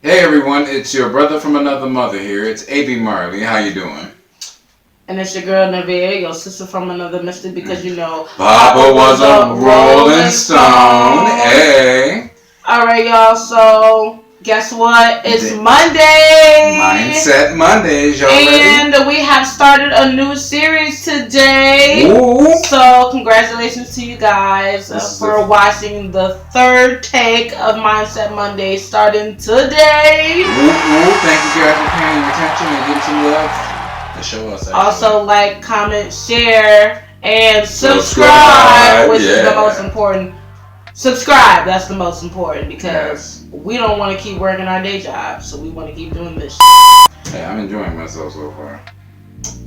Hey everyone, it's your brother from another mother here. It's AB.Marley. How you doing? And it's your girl Nevaeh, your sister from another mister, because you know Papa was a rolling stone. Hey. Alright, y'all, so guess what? It's Monday! M.I.N.D.S.E.T Mondays, y'all ready? And we have started a new series today. Ooh. So congratulations to you guys for watching the third take of M.I.N.D.S.E.T Monday starting today. Thank you guys for paying attention and giving some love to show us. Also, like, comment, share, and subscribe, which is the most important. Subscribe, that's the most important, because we don't want to keep working our day job, so we want to keep doing this. Hey, I'm enjoying myself so far.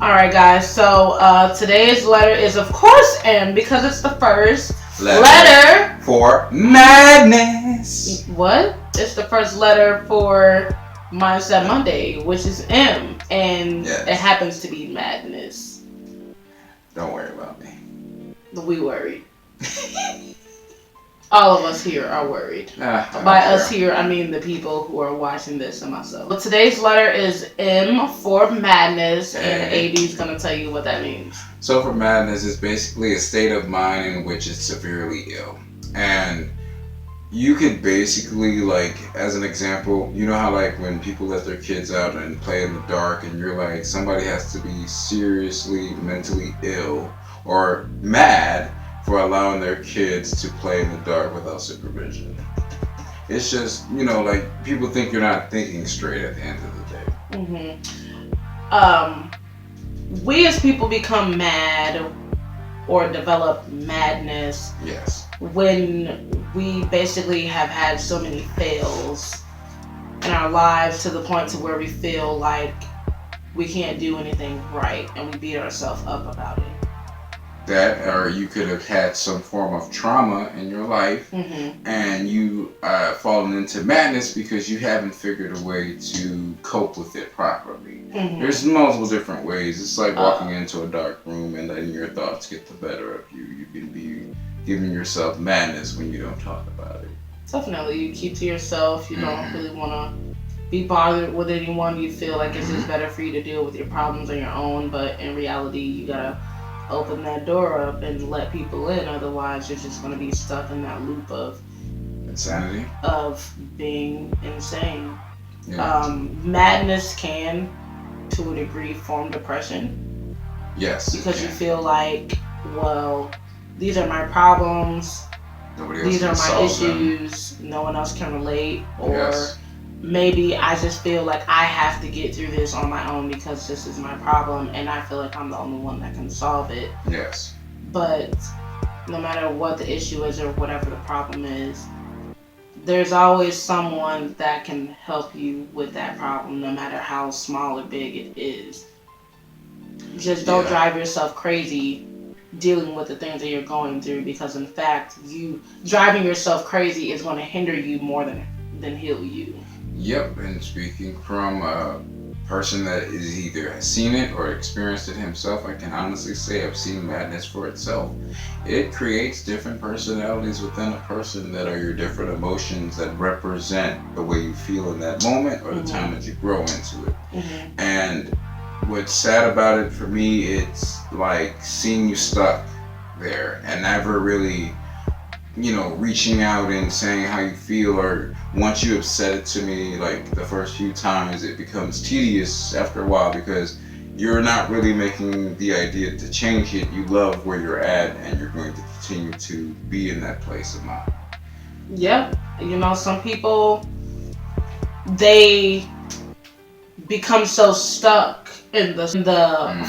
Alright, guys, so today's letter is, of course, M, because it's the first letter for madness. What? It's the first letter for M.I.N.D.S.E.T Monday, which is M, and it happens to be madness. Don't worry about me. We worried. All of us here are worried. By us here, I mean the people who are watching this and myself. Well, today's letter is M for madness, and AD is going to tell you what that means. So for madness, it's basically a state of mind in which it's severely ill. And you could basically, like, as an example, you know how, like, when people let their kids out and play in the dark, and you're like, somebody has to be seriously mentally ill or mad for allowing their kids to play in the dark without supervision. It's just, you know, like, people think you're not thinking straight at the end of the day. We as people become mad or develop madness. Yes. When we basically have had so many fails in our lives to the point to where we feel like we can't do anything right, and we beat ourselves up about it. That, or you could have had some form of trauma in your life, and you fallen into madness because you haven't figured a way to cope with it properly. There's multiple different ways. It's like walking into a dark room and letting your thoughts get the better of you. You can be giving yourself madness when you don't talk about it. Definitely. You keep to yourself. You don't really want to be bothered with anyone. You feel like it's just better for you to deal with your problems on your own, but in reality, you gotta open that door up and let people in. Otherwise, you're just going to be stuck in that loop of insanity, of being insane. Madness can, to a degree, form depression. Yes. Because you feel like, well, these are my problems. These are my issues. No one else can relate. Or maybe I just feel like I have to get through this on my own because this is my problem, and I feel like I'm the only one that can solve it. Yes. But no matter what the issue is or whatever the problem is, there's always someone that can help you with that problem, no matter how small or big it is. Just don't drive yourself crazy dealing with the things that you're going through, because in fact, you driving yourself crazy is going to hinder you more than heal you. Yep, and speaking from a person that is either has seen it or experienced it himself, I can honestly say I've seen madness for itself. It creates different personalities within a person that are your different emotions that represent the way you feel in that moment or the time that you grow into it. And what's sad about it for me, it's like seeing you stuck there and never really, you know, reaching out and saying how you feel, or once you have said it to me, like the first few times, it becomes tedious after a while because you're not really making the idea to change it. You love where you're at, and you're going to continue to be in that place of mind. Yep. You know, some people, they become so stuck in the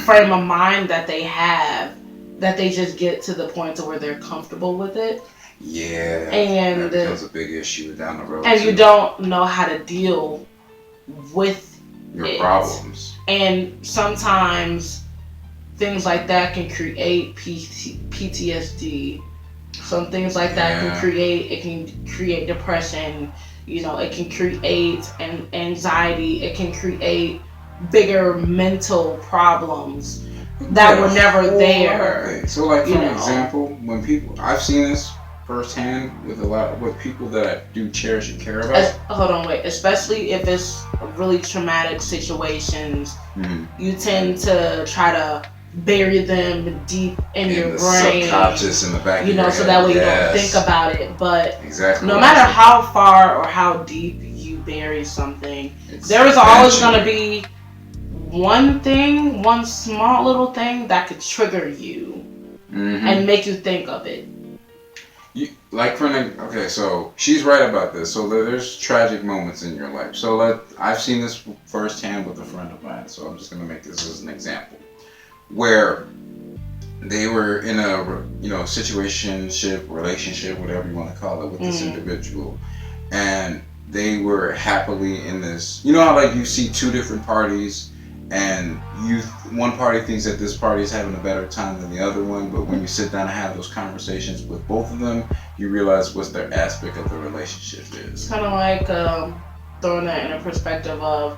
frame of mind that they have that they just get to the point to where they're comfortable with it. Yeah, and that becomes a big issue down the road. And you don't know how to deal with your problems. And sometimes things like that can create PTSD. Some things like that can create depression. You know, it can create anxiety. It can create bigger mental problems that were never there. Okay. So, like, for example, when people, I've seen this firsthand with people that I do cherish and care about. Hold on, wait. Especially if it's really traumatic situations, you tend to try to bury them deep in your the brain, subconscious in the back. You know, so that way you don't think about it. But exactly, no matter how far or how deep you bury something, there is always going to be one thing, one small little thing that could trigger you and make you think of it. Okay, so she's right about this. So there's tragic moments in your life. So I've seen this firsthand with a friend of mine. So I'm just gonna make this as an example, where they were in a situationship, relationship, whatever you want to call it, with this individual, and they were happily in this. You know how like you see two different parties. And one party thinks that this party is having a better time than the other one, but when you sit down and have those conversations with both of them, you realize what their aspect of the relationship is. It's kind of like throwing that in a perspective of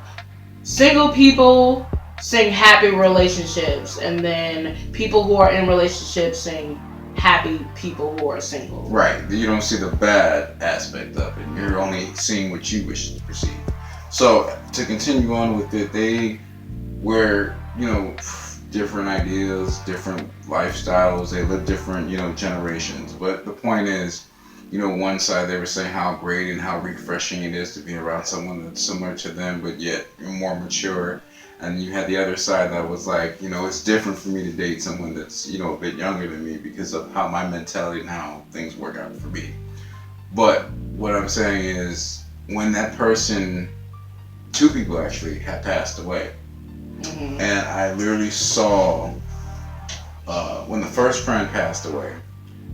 single people sing happy relationships, and then people who are in relationships sing happy people who are single. Right. You don't see the bad aspect of it. You're only seeing what you wish to perceive. So to continue on with it, they where different ideas, different lifestyles, they live different generations, but the point is one side they were saying how great and how refreshing it is to be around someone that's similar to them but yet more mature, and you had the other side that was like it's different for me to date someone that's a bit younger than me because of how my mentality and how things work out for me. But what I'm saying is when that person, two people actually had passed away. And I literally saw, when the first friend passed away,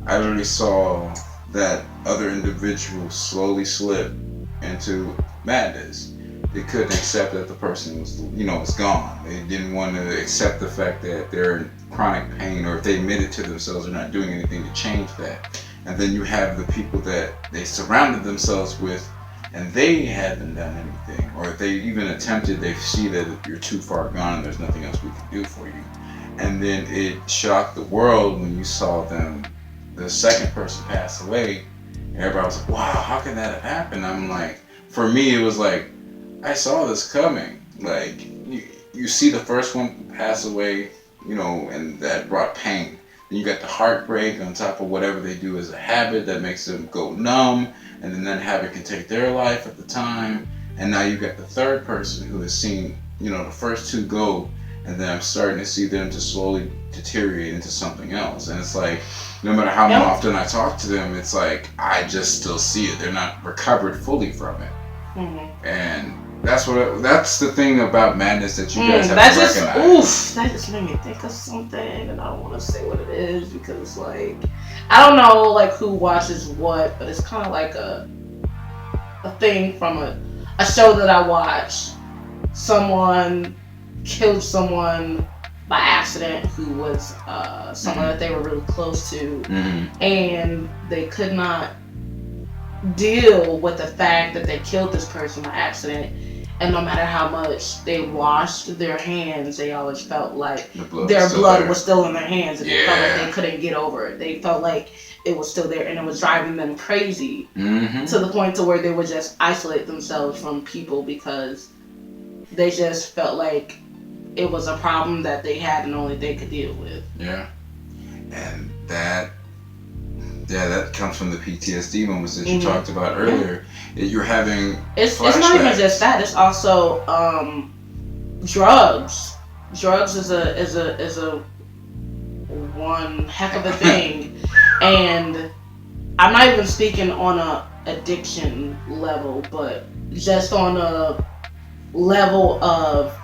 I literally saw that other individual slowly slip into madness. They couldn't accept that the person was gone. They didn't want to accept the fact that they're in chronic pain, or if they admitted to themselves they're not doing anything to change that. And then you have the people that they surrounded themselves with, and they haven't done anything, or if they even attempted, they see that you're too far gone and there's nothing else we can do for you. And then it shocked the world when you saw the second person pass away, and everybody was like, wow, how can that have happened? I'm like, for me it was like, I saw this coming. Like, you see the first one pass away, and that brought pain. Then you got the heartbreak on top of whatever they do as a habit that makes them go numb, and then that habit can take their life at the time. And now you got the third person who has seen, the first two go, and then I'm starting to see them to slowly deteriorate into something else. And it's like, no matter how often I talk to them, it's like, I just still see it. They're not recovered fully from it. And that's the thing about madness that you guys have to recognize. That just made me think of something, and I don't want to say what it is because it's like, I don't know like who watches what, but it's kind of like a thing from a show that I watched. Someone killed someone by accident who was someone that they were really close to, and they could not deal with the fact that they killed this person by accident. And no matter how much they washed their hands, they always felt like their blood was still in their hands, and they felt like they couldn't get over it. They felt like it was still there, and it was driving them crazy to the point to where they would just isolate themselves from people because they just felt like it was a problem that they had and only they could deal with. Yeah, and that comes from the PTSD moments that you talked about earlier. You're having it's not even just that. It's also drugs. Drugs is a one heck of a thing, and I'm not even speaking on a addiction level, but just on a level of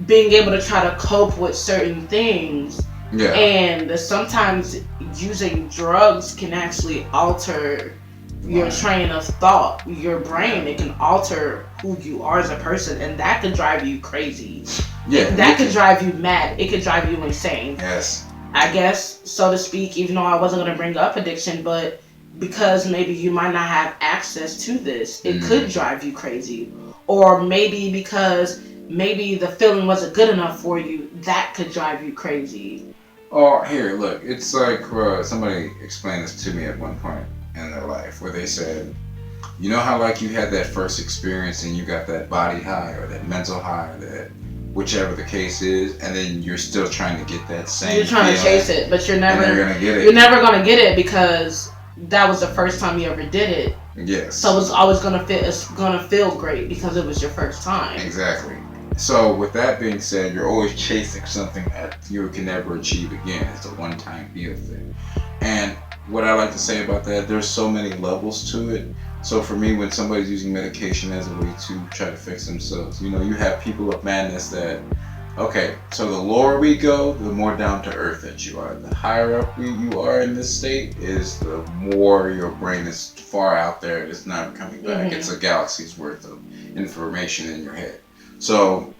being able to try to cope with certain things. Yeah. And sometimes using drugs can actually alter your train of thought, your brain. It can alter who you are as a person, and that could drive you crazy. Yeah. That could drive you mad. It could drive you insane. Yes. I guess, so to speak, even though I wasn't going to bring up addiction, but because maybe you might not have access to this, it could drive you crazy. Or maybe because maybe the feeling wasn't good enough for you, that could drive you crazy. Oh, here, look, it's like somebody explained this to me at one point. in their life where they said, you know how like you had that first experience and you got that body high or that mental high or that whichever the case is, and then you're still trying to get that same. You're trying to chase it, but you're never gonna get it. You're never gonna get it because that was the first time you ever did it. Yes. So it's always gonna fit. It's gonna feel great because it was your first time. Exactly. So with that being said, you're always chasing something that you can never achieve again. It's a one-time deal thing. And what I like to say about that, there's so many levels to it. So for me, when somebody's using medication as a way to try to fix themselves, you have people of madness that, okay, so the lower we go, the more down to earth that you are. The higher up you are in this state is the more your brain is far out there and it's not coming back. Mm-hmm. It's a galaxy's worth of information in your head. So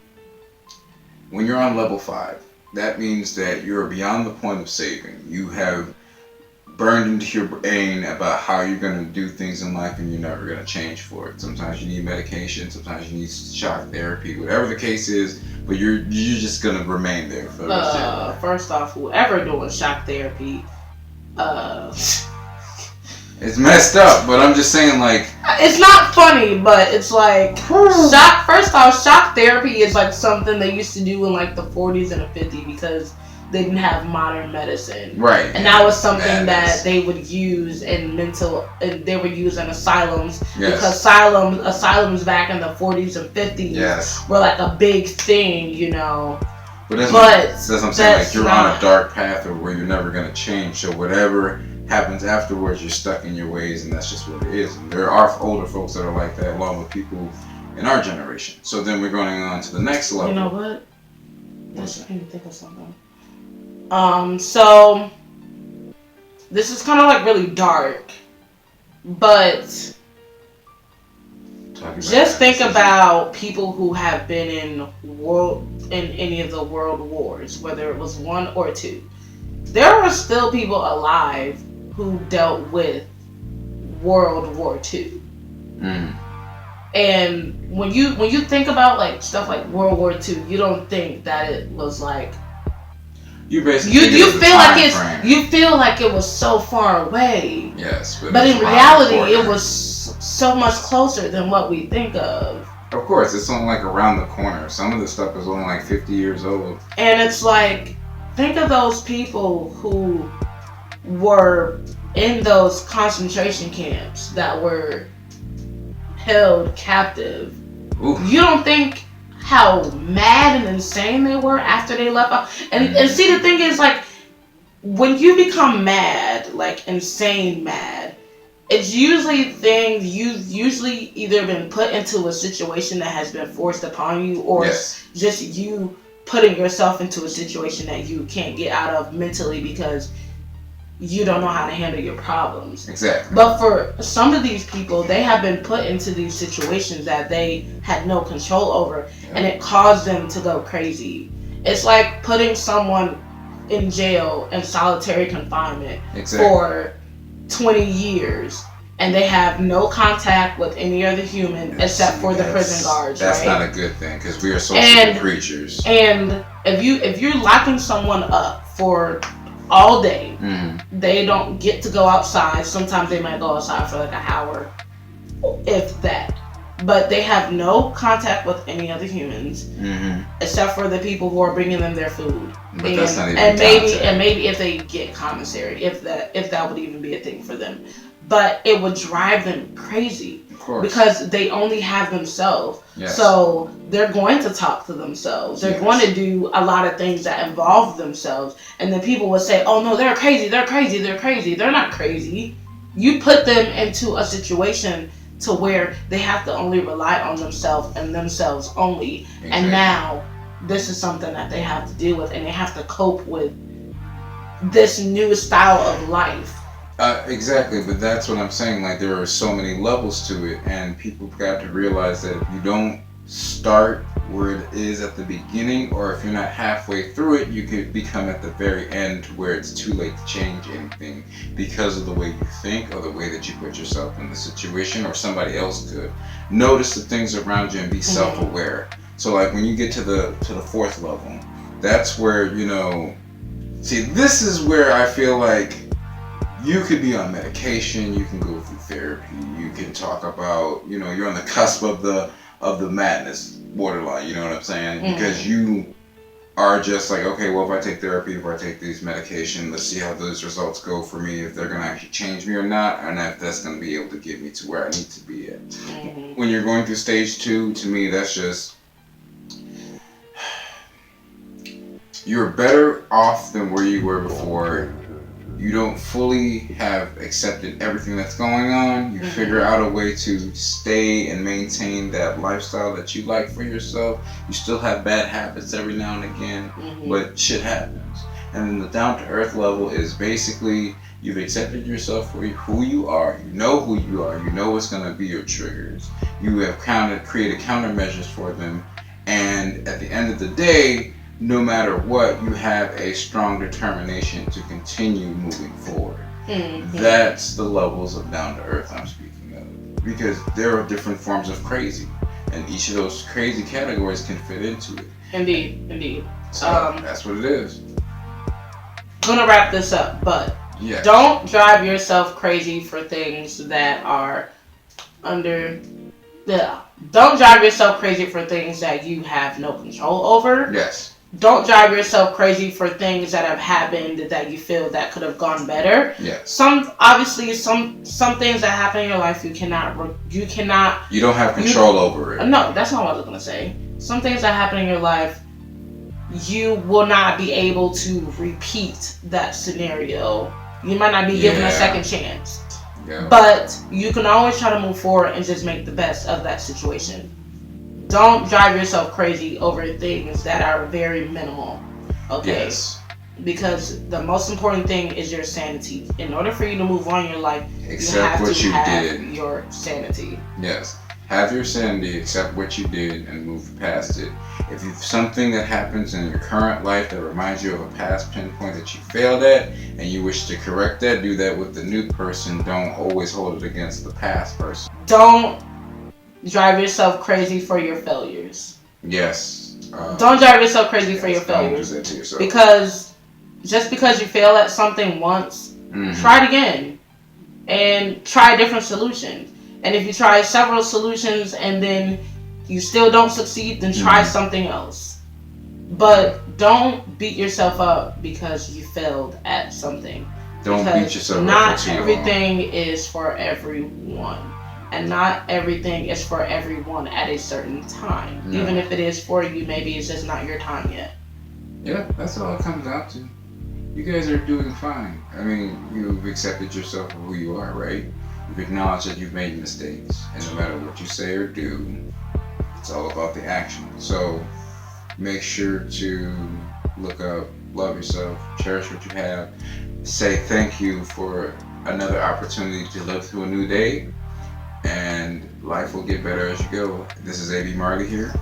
when you're on level 5, that means that you're beyond the point of saving. You have burned into your brain about how you're going to do things in life and you're never going to change for it. Sometimes you need medication, sometimes you need shock therapy, whatever the case is, but you're just going to remain there for the rest of your life. First off, whoever doing shock therapy, it's messed up, but I'm just saying, like, it's not funny, but it's like shock therapy is like something they used to do in like the 40s and the 50s because they didn't have modern medicine, right? And that was something that they would use in they would use in asylums, because asylums back in the 40s and 50s were like a big thing, But that's what I'm saying. Like, you're on a dark path or where you're never gonna change. So whatever happens afterwards, you're stuck in your ways, and that's just what it is. And there are older folks that are like that, along with people in our generation. So then we're going on to the next level. You know what? I can think of something. So this is kind of like really dark, but just think about people who have been in any of the world wars, whether it was 1 or 2. There are still people alive who dealt with World War II. Mm. And when you think about like stuff like World War II, you don't think that it was like you feel like it was so far away. Yes, but in reality, it was so much closer than what we think of. Of course, it's only like around the corner. Some of the stuff is only like 50 years old. And it's like, think of those people who were in those concentration camps that were held captive. Oof. You don't think how mad and insane they were after they left out? And see, the thing is, like, when you become mad, like insane mad, it's usually things you've usually either been put into a situation that has been forced upon you, or just you putting yourself into a situation that you can't get out of mentally because you don't know how to handle your problems. Exactly. But for some of these people, they have been put into these situations that they had no control over, and it caused them to go crazy. It's like putting someone in jail in solitary confinement for 20 years, and they have no contact with any other human except for the prison guards. That's not a good thing, because we are social creatures. And if you're locking someone up for all day, they don't get to go outside. Sometimes they might go outside for like an hour, if that. But they have no contact with any other humans, except for the people who are bringing them their food. But that's not even and maybe if they get commissary, if that would even be a thing for them. But it would drive them crazy, of course, because they only have themselves. Yes. So they're going to talk to themselves. They're going to do a lot of things that involve themselves. And then people will say, "Oh no, they're crazy. They're crazy. They're crazy." They're not crazy. You put them into a situation to where they have to only rely on themselves and themselves only. Exactly. And now this is something that they have to deal with, and they have to cope with this new style of life. Exactly, but that's what I'm saying. Like, there are so many levels to it, and people got to realize that if you don't start where it is at the beginning, or if you're not halfway through it, you could become at the very end where it's too late to change anything because of the way you think or the way that you put yourself in the situation, or somebody else could. Notice the things around you and be self-aware. So like when you get to the 4th level, that's where, see, this is where I feel like you could be on medication, you can go through therapy, you can talk about, you're on the cusp of the madness borderline, you know what I'm saying? Because you are just like, okay, well, if I take therapy, if I take these medication, let's see how those results go for me, if they're going to actually change me or not, and if that's going to be able to get me to where I need to be at. When you're going through stage 2, to me, that's just, you're better off than where you were before. You don't fully have accepted everything that's going on. You figure out a way to stay and maintain that lifestyle that you like for yourself. You still have bad habits every now and again, but shit happens. And then the down to earth level is basically you've accepted yourself for who you are. You know who you are. You know what's going to be your triggers. You have created countermeasures for them. And at the end of the day, no matter what, you have a strong determination to continue moving forward. That's the levels of down to earth I'm speaking of. Because there are different forms of crazy, and each of those crazy categories can fit into it. Indeed. So that's what it is. Gonna wrap this up, but yes. Don't drive yourself crazy for things that are don't drive yourself crazy for things that you have no control over. Yes. Don't drive yourself crazy for things that have happened that you feel that could have gone better. Yes. Some things that happen in your life you don't have control over it. No, that's not what I was gonna say. Some things that happen in your life, you will not be able to repeat that scenario. You might not be given a second chance. Yeah. But you can always try to move forward and just make the best of that situation. Don't drive yourself crazy over things that are very minimal. Okay? Yes. Because the most important thing is your sanity. In order for you to move on in your life, accept what you did. Your sanity. Yes. Have your sanity, accept what you did, and move past it. If you've something that happens in your current life that reminds you of a past pinpoint that you failed at, and you wish to correct that, do that with the new person. Don't always hold it against the past person. Don't drive yourself crazy for your failures. Yes. Don't drive yourself crazy for your failures. Don't do that to yourself. Because just because you fail at something once, try it again. And try a different solution. And if you try several solutions and then you still don't succeed, then try something else. But don't beat yourself up because you failed at something. Don't beat yourself up. Not everything is for everyone. And not everything is for everyone at a certain time. No. Even if it is for you, maybe it's just not your time yet. Yeah, that's all it comes down to. You guys are doing fine. I mean, you've accepted yourself for who you are, right? You've acknowledged that you've made mistakes. And no matter what you say or do, it's all about the action. So make sure to look up, love yourself, cherish what you have, say thank you for another opportunity to live through a new day, and life will get better as you go. This is AB.Marley here.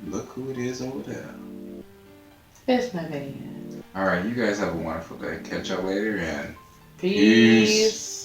Look who it is over there. It's my baby. Alright, you guys have a wonderful day. Catch up later and peace.